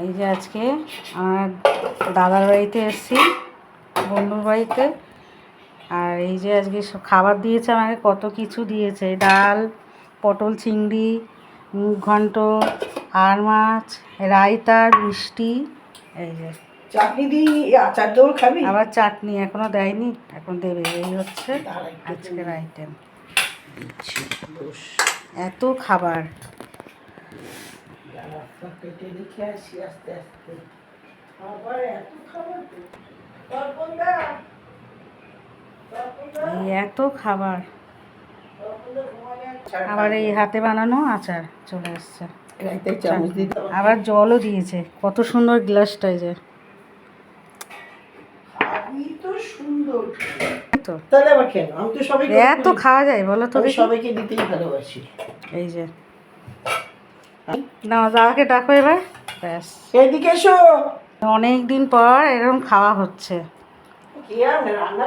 এই যে আজকে আমার দাদার বাড়িতে এসেছি, বন্ধুর বাড়িতে। আর এই যে আজকে সব খাবার দিয়েছে আমাকে, কত কিছু দিয়েছে, ডাল, পটল চিংড়ি, মুগ ঘন্ট, আর মাছ, রায়তা, মিষ্টি, এই যে চাটনি দিই, আচার দেবো, খাবি? আবার চাটনি এখনো দেয়নি, এখন দেবে। এই হচ্ছে আজকের আইটেম। এত খাবার, কেটে রেখে আসি আস্তে আস্তে। আবার এত খাবার তো। এই এত খাবার, আবার এই হাতে বানানো আচার চলে এসছে, চামচ দিতে আবার জলও দিয়েছে, কত সুন্দর গ্লাসটাই যে তো সুন্দর। তো তাহলে আবার কেন, আমি তো সবাইকে এত খাওয়া যায় বলো তো? আমি দেখি। সবাইকে দিতেই ভালোবাসি। এই যে না, দাদাকে ডাকো এবার, ব্যাস। এদিকে এসো। অনেক দিন পর এরকম খাওয়া হচ্ছে। কি আর রান্না